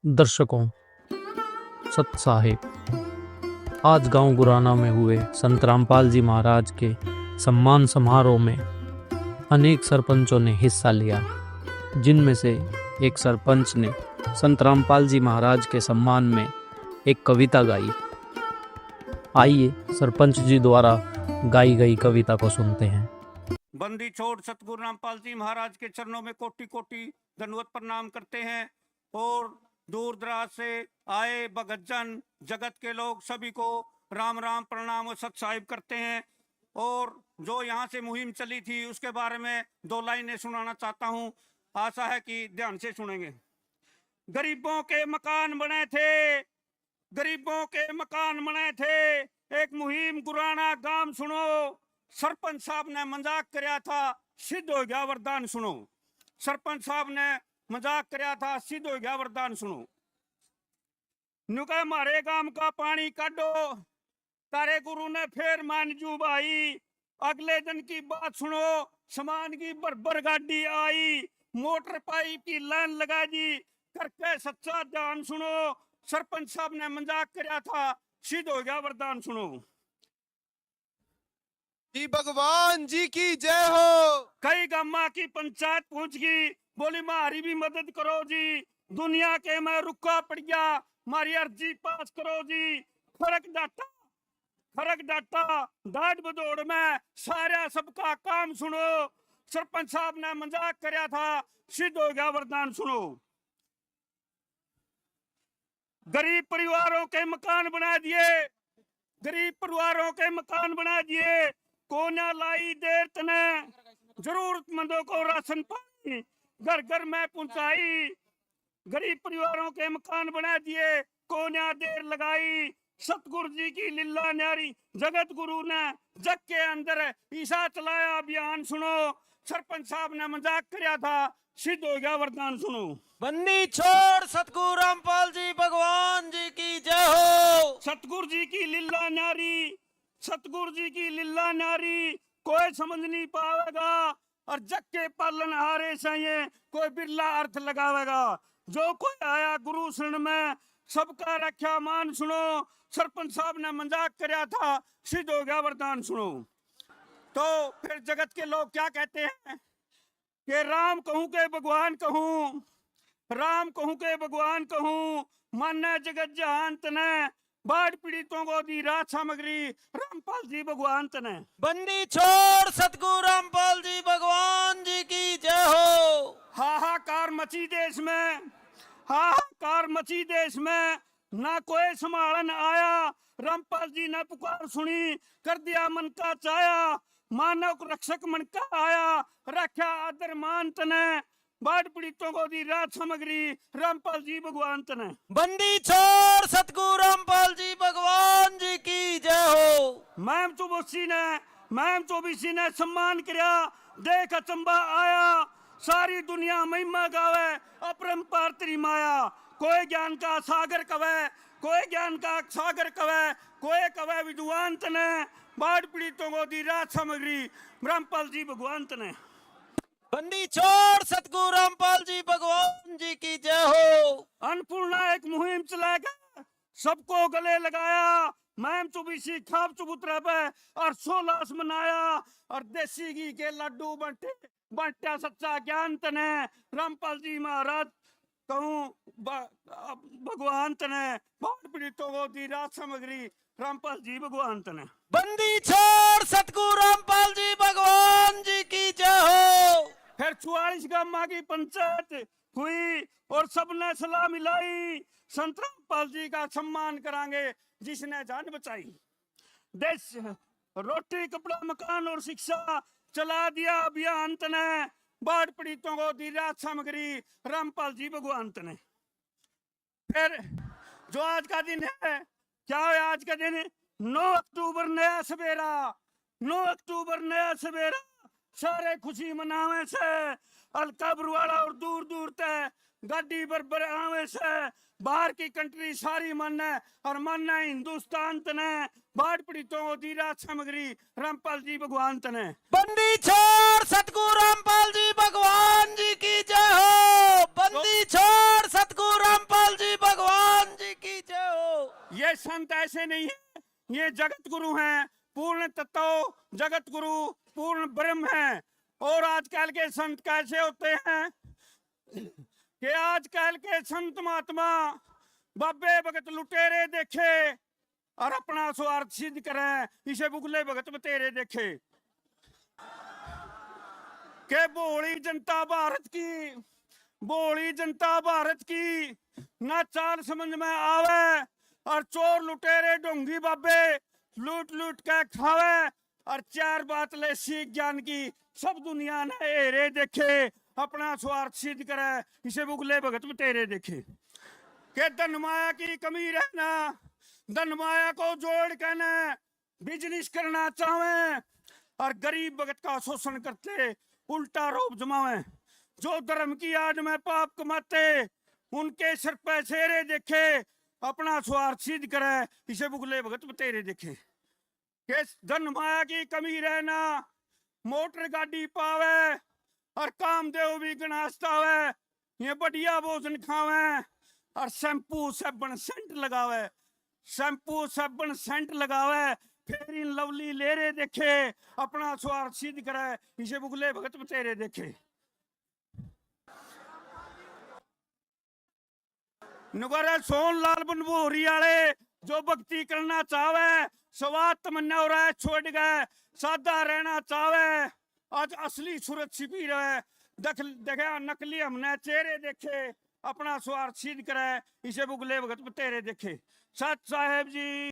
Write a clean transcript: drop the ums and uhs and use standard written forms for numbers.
दर्शकों, सत साहिब, आज गांव गुराना में हुए संत रामपाल जी महाराज के सम्मान समारोह में अनेक सरपंचों ने हिस्सा लिया, जिनमें से एक सरपंच ने संत रामपाल जी महाराज के सम्मान में एक कविता गाई। आइए सरपंच जी द्वारा गाई गई कविता को सुनते हैं। बंदी छोड़ सतगुरु रामपाल जी महाराज के चरणों में कोटि कोटि दंडवत प्रणाम करते हैं और दूर दराज से आए भगत जन जगत के लोग सभी को राम राम प्रणाम और सत साहिब करते हैं। और जो यहाँ से मुहिम चली थी उसके बारे में दो लाइनें सुनाना चाहता हूँ, आशा है कि ध्यान से सुनेंगे। गरीबों के मकान बने थे, गरीबों के मकान बने थे, एक मुहिम गुराना गांव सुनो, सरपंच साहब ने मजाक कराया था, सिद्ध हो गया वरदान सुनो। सरपंच साहब ने मजाक कराया था, सिद्ध हो गया वरदान सुनो। नुका मारे गांव का पानी काटो, तारे गुरु ने फिर मान जू भाई, अगले दिन की बात सुनो, सामान की बरबर गाड़ी आई, मोटर पाइप की लाइन लगा दी, करके सच्चा जान सुनो। सरपंच साहब ने मजाक कराया था, सिद्ध हो गया वरदान सुनो। कि भगवान जी की जय हो। कई गामा की पंचायत पहुंच गई, बोली मारी भी मदद करो जी, दुनिया के मैं रुका पड़ गया, मारी अर्जी पास करो जी। फर्क डाटा डाट बदौड़ में सारा सबका काम सुनो। सरपंच साहब ने मजाक कराया था, सिद्ध हो गया वरदान सुनो। गरीब परिवारों के मकान बना दिए, गरीब परिवारों के मकान बना दिए, कोना लाई देर तने, जरूरतमंदों को राशन पानी घर घर में पहुंचाई। गरीब परिवारों के मकान बना दिए, कोना देर लगाई, सतगुरु जी की लीला न्यारी, जगत गुरु ने जग के अंदर ईसा चलाया अभियान सुनो। सरपंच साहब ने मजाक कराया था, सिद्ध हो गया वरदान सुनो। बंदी छोड़ सतगुरु रामपाल जी भगवान जी की जय हो। सतगुरु जी की लीला न्यारी, सतगुरु जी की लीला न्यारी, कोई समझ नहीं पाएगा, और जग के पालन हारे से कोई बिरला अर्थ लगावेगा। जो कोई आया गुरु शरण में, सबका रक्षा मान सुनो। सरपंच साहब ने मजाक कराया था, सिद्ध हो गया वरदान सुनो। तो फिर जगत के लोग क्या कहते हैं कि राम कहूं के भगवान कहूं, राम कहूं के भगवान कहूं, मान्य जगत जहान तने, बाढ़ पीड़ितों को दी राहत सामग्री, रामपाल जी भगवान तने। बंदी छोड़ सतगुरु रामपाल जी भगवान जी की जय हो। हाहाकार मची देश में, हाहाकार मची देश में, ना कोई संभालन आया, रामपाल जी ने पुकार सुनी, कर दिया मन का चाया, मानव रक्षक मन का आया, रक्षा आदर मान तने, बाढ़ पीड़ितों को दी राहत सामग्री, रामपाल जी भगवान तने। बंदी छोड़ सतगुरु रामपाल जी भगवान जी की जय हो। मैम चौबीसी ने सम्मान किया, देख अचंबा आया, सारी दुनिया महिमा गावे, अपरंपार तेरी माया। कोई ज्ञान का सागर कवे, कोई ज्ञान का सागर कवे, कोई कवे विद्वान तने, बाढ़ पीड़ितों को दी राहत सामग्री, रामपाल जी भगवान तने। बंदी छोड़ सतगुरु रामपाल जी भगवान जी की जय हो। अन्नपूर्णा एक मुहिम चलाकर सबको गले लगाया, मैम चौबीसी खाब चबूतरा पे और 16 मनाया, और देसी घी के लड्डू बांटा सच्चा ज्ञान तने, रामपाल जी महाराज कहूँ भगवान तने, बाढ़ पीड़ितों को दी राहत सामग्री, रामपाल जी भगवान तने। बंदी छोड़ सतगुरु रामपाल जी भगवान जी की जय हो। फिर 44 गामा की पंचायत हुई और सबने सलाह मिलाई, संत रामपाल जी का सम्मान करांगे जिसने जान बचाई। देश रोटी कपड़ा मकान और शिक्षा चला दिया अभियान तने, बाढ़ पीड़ितों को दी राहत सामग्री, रामपाल जी भगवान तने। फिर जो आज का दिन है, क्या है आज का दिन? 9 अक्टूबर नया सवेरा, 9 अक्टूबर नया सवेरा, सारे खुशी मनावे से, अलका बरवाड़ा और दूर दूर तक गाड़ी बरबर आवे से, बाहर की कंट्री सारी मन है और मन है हिंदुस्तान तने, बाढ़ पीड़ितों को दी राहत सामग्री, रामपाल जी भगवान तने। बंदी छोड़ सतगुरु रामपाल जी भगवान जी की जय हो। बंदी छोड़ सतगुरु रामपाल जी ये संत ऐसे नहीं है, ये जगत गुरु हैं, पूर्ण तत्व जगत गुरु पूर्ण ब्रह्म है। और आजकल के संत कैसे होते हैं कि आजकल के संत महात्मा बाबे भगत लुटेरे देखे और अपना स्वार्थ सिद्ध करें, इसे बुगले भगत बतेरे देखे। के भोली जनता भारत की, भोली जनता भारत की ना चाल समझ में आवे और चोर लुटेरे ढोंगी बाबे लूट लूट के खावे और चार बात ले सीख ज्ञान की सब दुनिया ने हेरे देखे, अपना स्वार्थ सिद्ध करे, इसे बुगले भगत बतेरे देखे। के धन माया की कमी रहना, धन माया को जोड़ के न बिजनेस करना चाहे और गरीब भगत का शोषण करते उल्टा रोप जमावे। जो धर्म की आड़ में पाप कमाते उनके सिर पे शेरे देखे, अपना स्वार्थ सिद्ध करे, इसे बुगले भगत बतेरे देखे। के धन माया की कमी रहना, मोटर गाड़ी पावे और कामदेव भी गनास्ता है, ये बढ़िया भोजन खावे और शैम्पू साबुन सेंट लगावे, शैम्पू साबुन सेंट लगावे, फिर इन लवली लेरे देखे, अपना स्वार्थ सिद्ध करे, इसे बुगले भगत बतेरे देखे। नुगरे सोन लाल बनभोरी वाले जो भक्ति करना चाहे, स्वाद तमन्ना हो रहा है छोड़ गए, सादा रहना चाहे, आज असली सूरत छिपी रहे, देखा नकली हमने चेहरे देखे, अपना स्वार्थ सिद्ध करे, इसे बुगले भगत बतेरे देखे। सत साहेब जी।